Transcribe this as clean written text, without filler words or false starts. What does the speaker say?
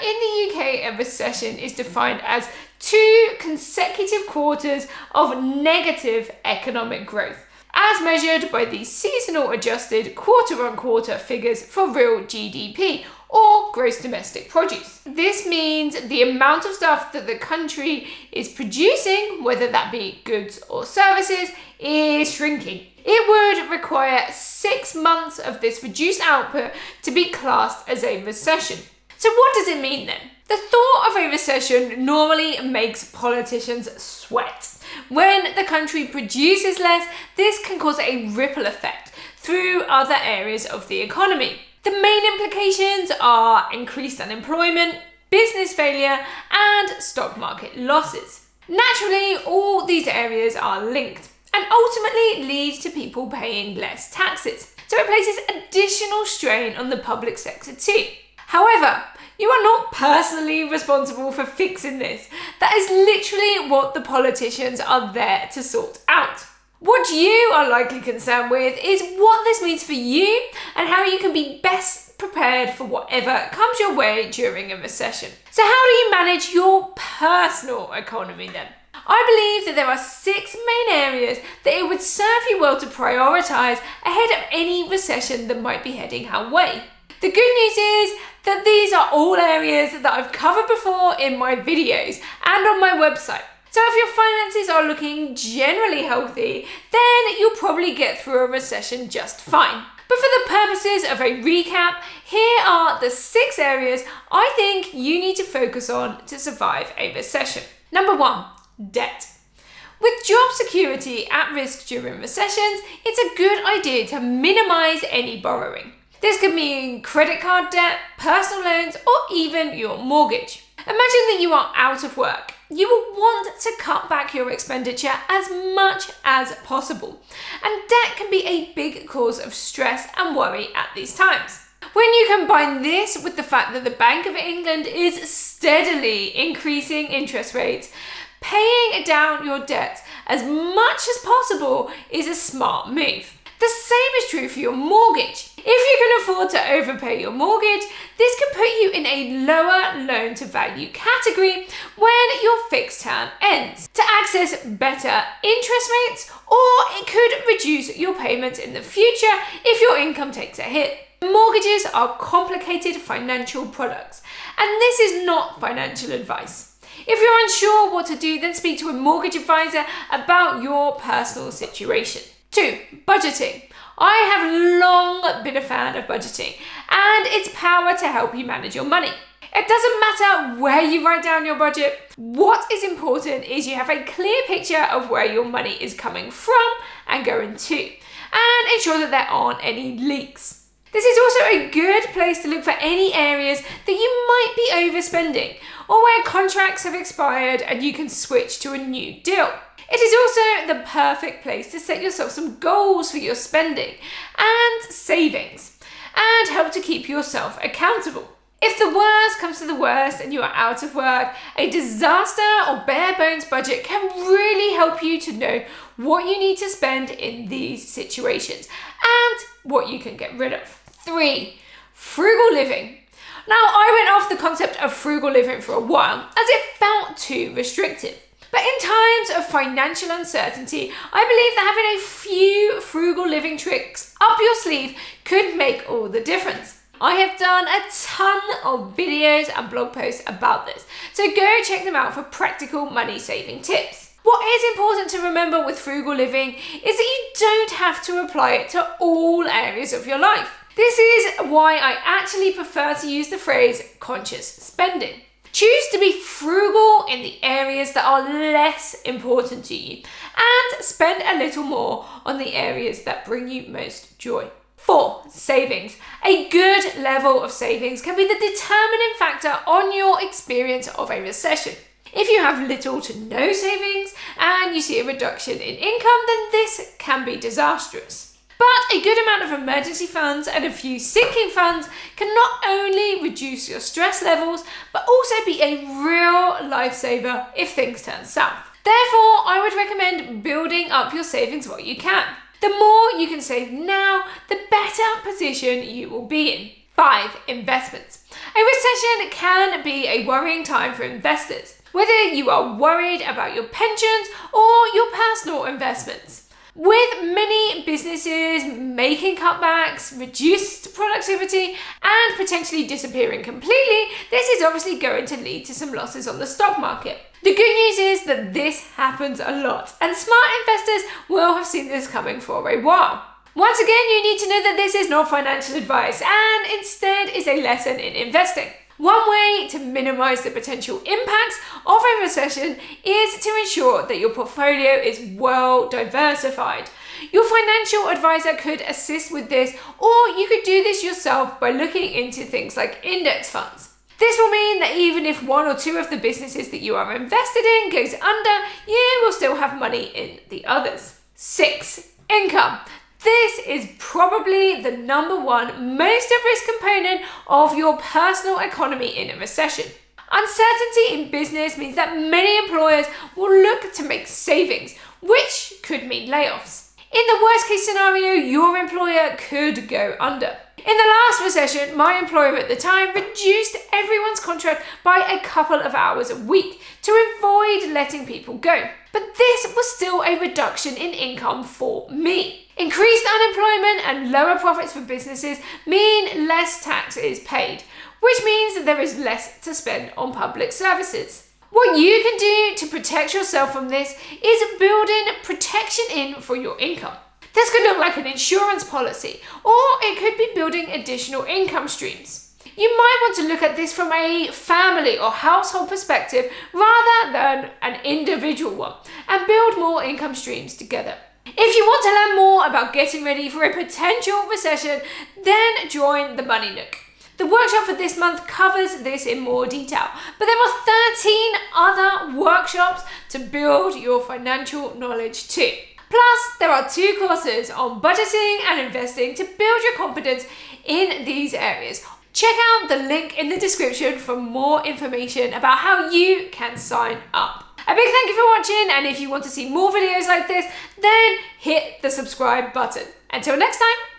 in the UK, a recession is defined as 2 consecutive quarters of negative economic growth, as measured by the seasonal adjusted quarter-on-quarter figures for real GDP, or gross domestic produce. This means the amount of stuff that the country is producing, whether that be goods or services, is shrinking. It would require 6 months of this reduced output to be classed as a recession. So what does it mean then? The thought of a recession normally makes politicians sweat. When the country produces less, this can cause a ripple effect through other areas of the economy. The main implications are increased unemployment, business failure, and stock market losses. Naturally, all these areas are linked and ultimately lead to people paying less taxes. So it places additional strain on the public sector too. However, you are not personally responsible for fixing this. That is literally what the politicians are there to sort out. What you are likely concerned with is what this means for you and how you can be best prepared for whatever comes your way during a recession. So how do you manage your personal economy then? I believe that there are 6 main areas that it would serve you well to prioritise ahead of any recession that might be heading our way. The good news is that these are all areas that I've covered before in my videos and on my website. So if your finances are looking generally healthy, then you'll probably get through a recession just fine. But for the purposes of a recap, here are the 6 areas I think you need to focus on to survive a recession. Number 1, debt. With job security at risk during recessions, it's a good idea to minimise any borrowing. This could mean credit card debt, personal loans, or even your mortgage. Imagine that you are out of work. You will want to cut back your expenditure as much as possible. And debt can be a big cause of stress and worry at these times. When you combine this with the fact that the Bank of England is steadily increasing interest rates, paying down your debt as much as possible is a smart move. The same is true for your mortgage. If you can afford to overpay your mortgage, this can put you in a lower loan to value category when your fixed term ends to access better interest rates, or it could reduce your payments in the future if your income takes a hit. Mortgages are complicated financial products, and this is not financial advice. If you're unsure what to do, then speak to a mortgage advisor about your personal situation. 2, budgeting. I have long been a fan of budgeting and its power to help you manage your money. It doesn't matter where you write down your budget. What is important is you have a clear picture of where your money is coming from and going to, and ensure that there aren't any leaks. This is also a good place to look for any areas that you might be overspending or where contracts have expired and you can switch to a new deal. It is also the perfect place to set yourself some goals for your spending and savings and help to keep yourself accountable. If the worst comes to the worst and you are out of work, a disaster or bare bones budget can really help you to know what you need to spend in these situations and what you can get rid of. 3, frugal living. Now, I went off the concept of frugal living for a while as it felt too restrictive. But in times of financial uncertainty, I believe that having a few frugal living tricks up your sleeve could make all the difference. I have done a ton of videos and blog posts about this, so go check them out for practical money saving tips. What is important to remember with frugal living is that you don't have to apply it to all areas of your life. This is why I actually prefer to use the phrase conscious spending. Choose to be frugal in the areas that are less important to you and spend a little more on the areas that bring you most joy. 4, savings. A good level of savings can be the determining factor on your experience of a recession. If you have little to no savings and you see a reduction in income, then this can be disastrous. But a good amount of emergency funds and a few sinking funds can not only reduce your stress levels, but also be a real lifesaver if things turn south. Therefore, I would recommend building up your savings while you can. The more you can save now, the better position you will be in. 5, investments. A recession can be a worrying time for investors, whether you are worried about your pensions or your personal investments. With many businesses making cutbacks, reduced productivity, and potentially disappearing completely, this is obviously going to lead to some losses on the stock market. The good news is that this happens a lot, and smart investors will have seen this coming for a while. Once again, you need to know that this is not financial advice and instead is a lesson in investing. One way to minimize the potential impacts of a recession is to ensure that your portfolio is well diversified. Your financial advisor could assist with this, or you could do this yourself by looking into things like index funds. This will mean that even if one or two of the businesses that you are invested in goes under, you will still have money in the others. 6. Income. This is probably the number one most at risk component of your personal economy in a recession. Uncertainty in business means that many employers will look to make savings, which could mean layoffs. In the worst case scenario, your employer could go under. In the last recession, my employer at the time reduced everyone's contract by a couple of hours a week to avoid letting people go. But this was still a reduction in income for me. Increased unemployment and lower profits for businesses mean less tax is paid, which means that there is less to spend on public services. What you can do to protect yourself from this is building protection in for your income. This could look like an insurance policy, or it could be building additional income streams. You might want to look at this from a family or household perspective rather than an individual one, and build more income streams together. If you want to learn more about getting ready for a potential recession, then join the Money Nook. The workshop for this month covers this in more detail, but there are 13 other workshops to build your financial knowledge too. Plus, there are 2 courses on budgeting and investing to build your confidence in these areas. Check out the link in the description for more information about how you can sign up. A big thank you for watching, and if you want to see more videos like this, then hit the subscribe button. Until next time.